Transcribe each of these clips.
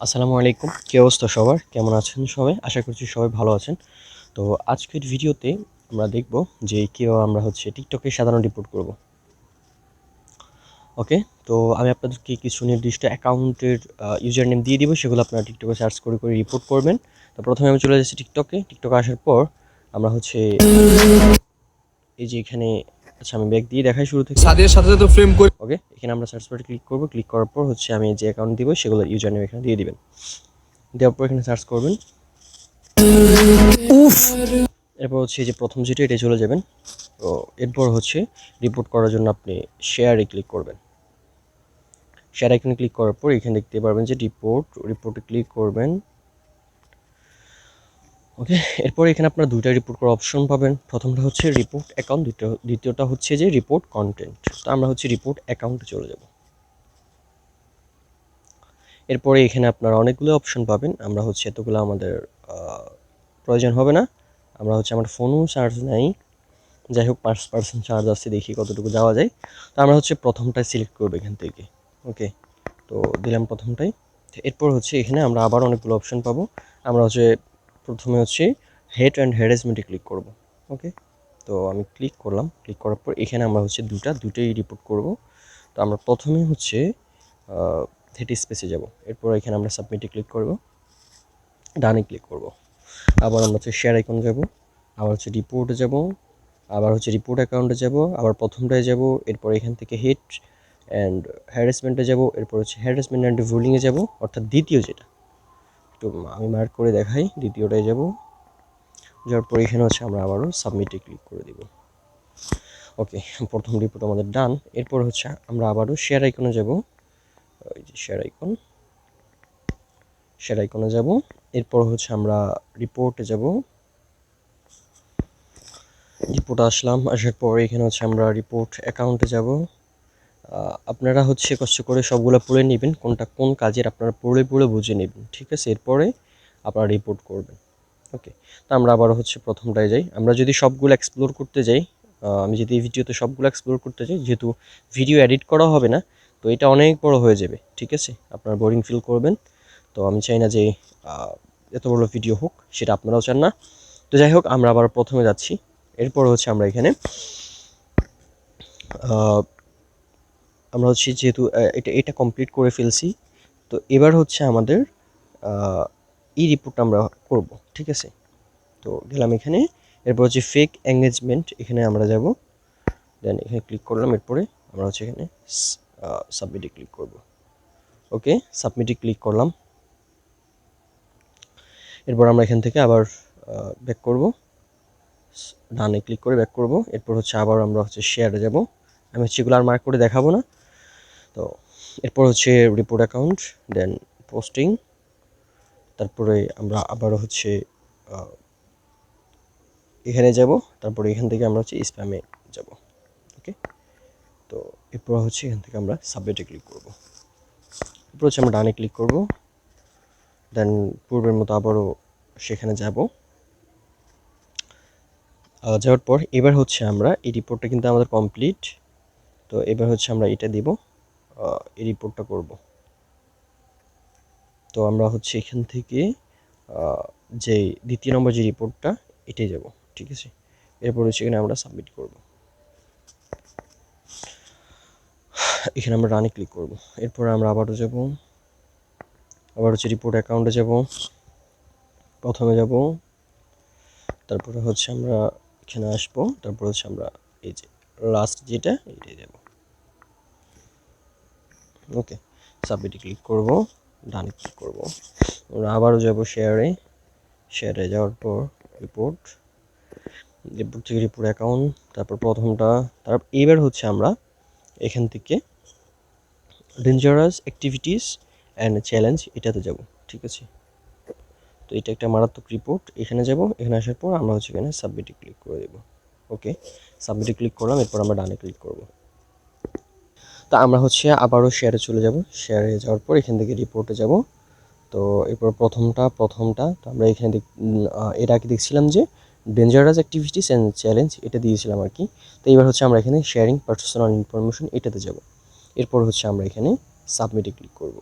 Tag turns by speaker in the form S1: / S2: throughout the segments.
S1: আসসালামু আলাইকুম। কী অবস্থা সবার? কেমন আছেন সবাই? আশা করছি সবাই ভালো আছেন। তো আজকের ভিডিওতে আমরা দেখব যে কীভাবে আমরা টিকটকে সাধারণ রিপোর্ট করব। ওকে? তো আমি আপনাদেরকে কিছু নির্দিষ্ট অ্যাকাউন্টের ইউজার নেম দিয়ে দিব, সেগুলো আপনারা টিকটকে সার্চ করে রিপোর্ট করবেন। তো প্রথমে আমি চলে যাচ্ছি টিকটকে। টিকটকে আসার পর আমরা এই যে এখানে আমি ব্যাক দিয়ে দেখাই শুরু থেকে।
S2: সাথে সাথে ফ্রেম করে
S1: ওকে? এখানে আমরা সার্চ বারে ক্লিক করব। ক্লিক করার পর আমি যে অ্যাকাউন্ট দিব সেগুলোর ইউজার নেম এখানে দিয়ে দিবেন। দেওয়ার পর এখানে সার্চ করবেন। এরপর এই যে প্রথম যেটা এটা চলে যাবেন। তো এরপর রিপোর্ট করার জন্য আপনি শেয়ারে ক্লিক করবেন। শেয়ার আইকনে ক্লিক করার পর এখানে দেখতে পারবেন যে রিপোর্টে ক্লিক করবেন। ওকে, এরপর এখানে আপনার দুইটা রিপোর্ট করার অপশন পাবেন। প্রথমটা হচ্ছে রিপোর্ট অ্যাকাউন্ট, দ্বিতীয়টা হচ্ছে যে রিপোর্ট কন্টেন্ট। তো আমরা রিপোর্ট অ্যাকাউন্টে চলে যাব। এরপরে এখানে আপনারা অনেকগুলো অপশন পাবেন। আমরা এতগুলো আমাদের প্রয়োজন হবে না। আমরা আমার ফোনও চার্জ নাই, যাই হোক 5% চার্জ আছে, দেখি কতটুকু যাওয়া যায়। তো আমরা প্রথমটাই সিলেক্ট করবো এখান থেকে। ওকে, তো দিলাম প্রথমটাই। এরপর এখানে আমরা আবার অনেকগুলো অপশন পাবো। আমরা প্রথমে হেড অ্যান্ড হ্যারাসমেন্টে ক্লিক করব। ওকে, তো আমি ক্লিক করলাম। ক্লিক করার পর এখানে আমরা দুটাই রিপোর্ট করব। তো আমরা প্রথমে হেড স্পেসে যাব। এরপর এখানে আমরা সাবমিটে ক্লিক করব, ডানে ক্লিক করব। আবার আমরা শেয়ার আইকন যাব, আবার রিপোর্টে যাব, আবার রিপোর্ট অ্যাকাউন্টে যাব, আবার প্রথমটায় যাব। এরপর এখান থেকে হেড অ্যান্ড হ্যারাসমেন্টে যাব। এরপর হ্যারাসমেন্ট অ্যান্ড বুলিংয়ে যাব, অর্থাৎ দ্বিতীয় যেটা, একটু আমি মার্ক করে দেখাই। দ্বিতীয়টায় যাব, যাওয়ার পর এখানে আমরা আবারও সাবমিটে ক্লিক করে দিব। ওকে, প্রথম রিপোর্ট আমাদের ডান। এরপর আমরা আবারও শেয়ার আইকনে যাব। এই যে শেয়ার আইকনে যাব। এরপর আমরা রিপোর্টে যাব। রিপোর্টে আসলাম। আসার পর এখানে আমরা রিপোর্ট অ্যাকাউন্টে যাব। আপনারা কষ্ট করে সবগুলো পড়ে নেবেন, কোনটা কোন কাজের আপনারা পড়ে বুঝে নেবেন, ঠিক আছে? এরপরে আপনারা রিপোর্ট করবেন। ওকে, তো আমরা আবার প্রথমটায় যাই। আমরা যদি সবগুলো এক্সপ্লোর করতে যাই, আমি যদি এই ভিডিওতে সবগুলো এক্সপ্লোর করতে যাই, যেহেতু ভিডিও এডিট করা হবে না, তো এটা অনেক বড় হয়ে যাবে, ঠিক আছে? আপনারা বোরিং ফিল করবেন। তো আমি চাই না যে এত বড় ভিডিও হোক, সেটা আপনারাও চান না। তো যাই হোক, আমরা আবার প্রথমে যাচ্ছি। এরপর আমরা এখানে আমরা যেহেতু এটা কমপ্লিট করে ফেলছি, তো এবার আমাদের এই রিপোর্টটা আমরা করব, ঠিক আছে? তো গেলাম এখানে। এরপর ফেক এঙ্গেজমেন্ট, এখানে আমরা যাব। দেন এখানে ক্লিক করলাম। এরপরে আমরা এখানে সাবমিটে ক্লিক করব। ওকে, সাবমিটে ক্লিক করলাম। এরপর আমরা এখান থেকে আবার ব্যাক করব, ডানে ক্লিক করে ব্যাক করব। এরপর আবার আমরা শেয়ারে যাব। আমি এগুলো আর মার্ক করে দেখাবো না। তো এরপর রিপোর্ট অ্যাকাউন্ট, দেন পোস্টিং। তারপরে আমরা আবারও এখানে যাব। তারপরে এখান থেকে আমরা স্প্যামে যাব। ওকে, তো এরপর এখান থেকে আমরা সাবমিটে ক্লিক করব। এরপর আমরা ডানে ক্লিক করব। দেন পূর্বের মতো আবারও সেখানে যাব। যাওয়ার পর এবার আমরা এই রিপোর্টটা কিন্তু আমাদের কমপ্লিট। তো এবার আমরা এটা দিব, এই রিপোর্টটা করব। তো আমরা এখান থেকে যে দ্বিতীয় নম্বর যে রিপোর্টটা, এটাই যাব, ঠিক আছে? এরপর এখানে আমরা সাবমিট করব। এখানে আমরা রানে ক্লিক করব। এরপর আমরা আবারও যাব, আবার রিপোর্ট অ্যাকাউন্টে যাব। প্রথমে যাব, তারপরে আমরা এখানে আসবো। তারপর আমরা এই যে লাস্ট যেটা, এটাই যাব। ওকে, সাবমিটে ক্লিক করব, ডানে ক্লিক করব। আমরা আবারও যাব শেয়ারে যাওয়ার পর রিপোর্ট থেকে রিপোর্ট অ্যাকাউন্ট, তারপর প্রথমটা। তারপর এবার আমরা এখান থেকে ডেঞ্জারাস অ্যাক্টিভিটিস অ্যান্ড চ্যালেঞ্জ এটাতে যাব, ঠিক আছে? তো এটা একটা মারাত্মক রিপোর্ট। এখানে যাব। এখানে আসার পর আমরা এখানে সাবমিটে ক্লিক করে দেব। ওকে, সাবমিটে ক্লিক করলাম। এরপর আমরা ডানে ক্লিক করব। তো আমরা আবারও শেয়ারে চলে যাব। শেয়ারে যাওয়ার পর এখান থেকে রিপোর্টে যাব। তো এরপর প্রথমটা। তো আমরা এখানে এর আগে দেখছিলাম যে ডেঞ্জারাস অ্যাক্টিভিটিস অ্যান্ড চ্যালেঞ্জ, এটা দিয়েছিলাম আর কি। তো এবার আমরা এখানে শেয়ারিং পার্সোনাল ইনফরমেশন, এটাতে যাব। এরপর আমরা এখানে সাবমিটে ক্লিক করব।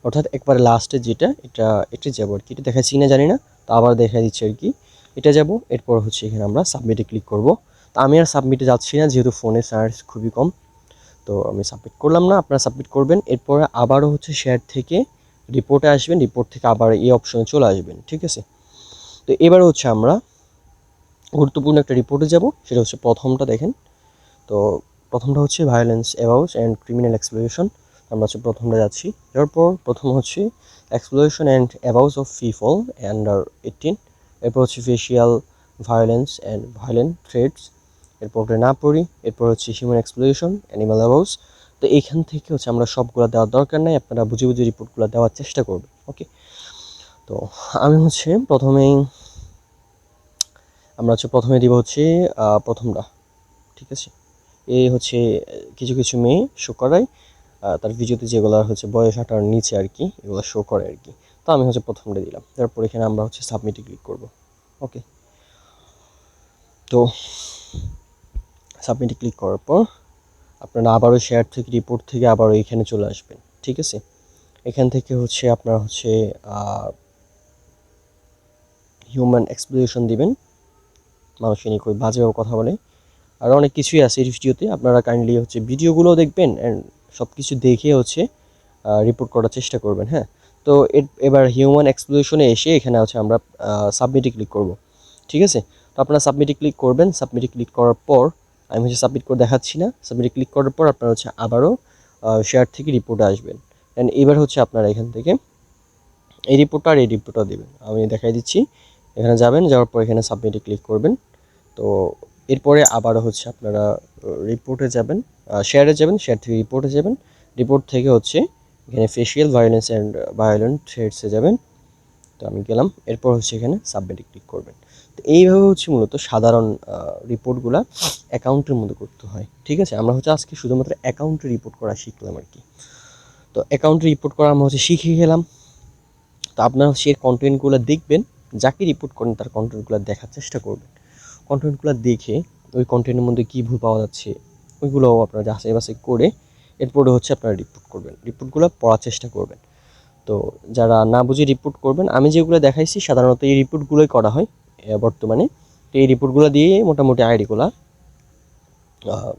S1: অর্থাৎ একবারে লাস্টে যেটা এটা যাবো আর কি, এটা দেখাচ্ছি না জানি না, তো আবার দেখা দিচ্ছে আর কি। এটা যাব, এরপর হচ্ছে এখানে আমরা সাবমিটে ক্লিক করব। তো আমি আর সাবমিটে যাচ্ছি না, যেহেতু ফোনে চার্জ খুবই কম, তো আমি সাবমিট করলাম না, আপনারা সাবমিট করবেন। এরপরে আবারও হচ্ছে শেয়ার থেকে রিপোর্টে আসবেন, রিপোর্ট থেকে আবার এই অপশনে চলে আসবেন, ঠিক আছে। তো এবার হচ্ছে আমরা গুরুত্বপূর্ণ একটা রিপোর্টে যাব, সেটা হচ্ছে প্রথমটা দেখেন। তো প্রথমটা হচ্ছে ভায়োলেন্স অ্যাবাউস অ্যান্ড ক্রিমিনাল এক্সপ্লয়েশন, আমরা হচ্ছে প্রথমটা যাচ্ছি। যাওয়ার পর প্রথম হচ্ছে এক্সপ্লয়েশন অ্যান্ড অ্যাবাউস অফ পিপল আন্ডার 18, এরপর হচ্ছে facial violence and violent threats, এরপর না পড়ি। এরপর হচ্ছে হিউম্যান এক্সপ্লয়েশন, অ্যানিমাল অ্যাবাউস। তো এইখান থেকে হচ্ছে আমরা সবগুলো দেওয়ার দরকার নাই, আপনারা বুঝে বুঝে রিপোর্টগুলো দেওয়ার চেষ্টা করবেন, ওকে। তো আমি হচ্ছে প্রথমে দিব হচ্ছে প্রথমটা, ঠিক আছে। এই হচ্ছে কিছু কিছু মেয়ে শো করায়, তার ভিডিওতে যেগুলো হচ্ছে বয়স 18 নিচে আর কি, এগুলো শো করে আর কি। তো আমি হচ্ছে প্রথমটা দিলাম, তারপর এখানে আমরা হচ্ছে সাবমিটে ক্লিক করব, ওকে। তো সাবমিটে ক্লিক করার পর আপনারা আবারও শেয়ার থেকে রিপোর্ট থেকে আবারও এখানে চলে আসবেন, ঠিক আছে। এখান থেকে হচ্ছে আপনারা হচ্ছে হিউম্যান এক্সপ্লয়েশন দিবেন, মানুষ নিয়ে কই বাজেও কথা বলে, আর অনেক কিছুই আছে এই ভিডিওতে, আপনারা কাইন্ডলি হচ্ছে ভিডিওগুলো দেখবেন অ্যান্ড সব কিছু দেখে হচ্ছে রিপোর্ট করার চেষ্টা করবেন, হ্যাঁ। তো এবার হিউম্যান এক্সপ্লয়েশনে এসে এখানে হচ্ছে আমরা সাবমিটে ক্লিক করব, ঠিক আছে। তো আপনারা সাবমিটে ক্লিক করবেন, সাবমিটে ক্লিক করার পর আমি হচ্ছে সাবমিট করে দেখাচ্ছি না, সাবমিটে ক্লিক করার পর আপনারা হচ্ছে আবারও শেয়ার থেকে রিপোর্টে আসবেন, অ্যান্ড এবার হচ্ছে আপনারা এখান থেকে এই রিপোর্টটা আর এই রিপোর্টটা দেবেন, আমি দেখাই দিচ্ছি। এখানে যাবেন, যাওয়ার পর এখানে সাবমিটে ক্লিক করবেন। তো এরপরে আবারও হচ্ছে আপনারা রিপোর্টে যাবেন, শেয়ারে যাবেন, শেয়ার থেকে রিপোর্টে যাবেন, রিপোর্ট থেকে হচ্ছে এখানে ফেশিয়াল ভায়োলেন্স অ্যান্ড ভায়োলেন্ট থ্রেটসে যাবেন। তো আমি গেলাম, এরপর হচ্ছে এখানে সাবমিটে ক্লিক করবেন। তো এইভাবে হচ্ছে মূলত সাধারণ রিপোর্টগুলা অ্যাকাউন্টের মধ্যে করতে হয়, ঠিক আছে। আমরা হচ্ছে আজকে শুধুমাত্র অ্যাকাউন্টে রিপোর্ট করা শিখলাম আর কি। তো অ্যাকাউন্টে রিপোর্ট করা আমরা হচ্ছে শিখে গেলাম। তো আপনারা হচ্ছে এর কন্টেন্টগুলো দেখবেন, যাকে রিপোর্ট করেন তার কন্টেন্টগুলো দেখার চেষ্টা করবেন। কন্টেন্টগুলো দেখে ওই কন্টেন্টের মধ্যে কী ভুল পাওয়া যাচ্ছে ওইগুলোও আপনারা যাচাই বাছাই করে এরপরে হচ্ছে আপনারা রিপোর্ট করবেন, রিপোর্টগুলো পড়ার চেষ্টা করবেন। তো যারা না বুঝে রিপোর্ট করবেন, আমি যেগুলো দেখাইছি সাধারণত এই রিপোর্টগুলোই করা হয় বর্তমানে। তো এই রিপোর্টগুলো দিয়ে মোটামুটি আইডিগুলো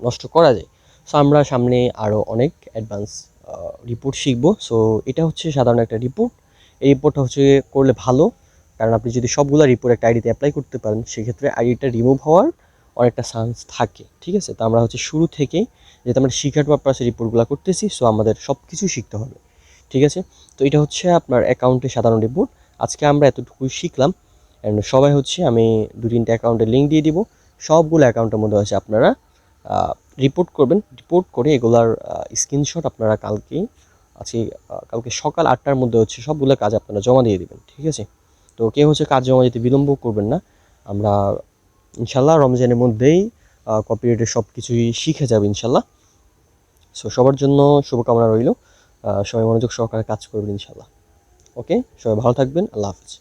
S1: নষ্ট করা যায়। সো আমরা সামনে আরও অনেক অ্যাডভান্স রিপোর্ট শিখবো। সো এটা হচ্ছে সাধারণ একটা রিপোর্ট, এই রিপোর্টটা হচ্ছে করলে ভালো, কারণ আপনি যদি সবগুলো রিপোর্ট একটা আইডিতে অ্যাপ্লাই করতে পারেন সেক্ষেত্রে আইডিটা রিমুভ হওয়ার অনেকটা চান্স থাকে, ঠিক আছে। তো আমরা হচ্ছে শুরু থেকেই যেহেতু আমরা শিখার পারপাসে রিপোর্টগুলো করতেছি, সো আমাদের সব কিছু শিখতে হবে, ঠিক আছে। তো এটা হচ্ছে আপনার অ্যাকাউন্টে সাধারণ রিপোর্ট, আজকে আমরা এতটুকুই শিখলাম। অ্যান্ড সবাই হচ্ছে আমি 2-3টা অ্যাকাউন্টের লিঙ্ক দিয়ে দিব, সবগুলো অ্যাকাউন্টের মধ্যে হচ্ছে আপনারা রিপোর্ট করবেন, রিপোর্ট করে এগুলার স্ক্রিনশট আপনারা কালকে সকাল 8টার মধ্যে হচ্ছে সবগুলো কাজ আপনারা জমা দিয়ে দেবেন, ঠিক আছে। তো কেউ হচ্ছে কাজ জমা দিতে বিলম্ব করবেন না, আমরা ইনশাল্লাহ রমজানের মধ্যেই কপিরাইটের সব কিছুই শিখে যাবে ইনশাল্লাহ। সো সবার জন্য শুভকামনা রইল, সবাই মনোযোগ সহকারে কাজ করবেন ইনশাল্লাহ। ওকে, সবাই ভালো থাকবেন, আল্লাহ হাফিজ।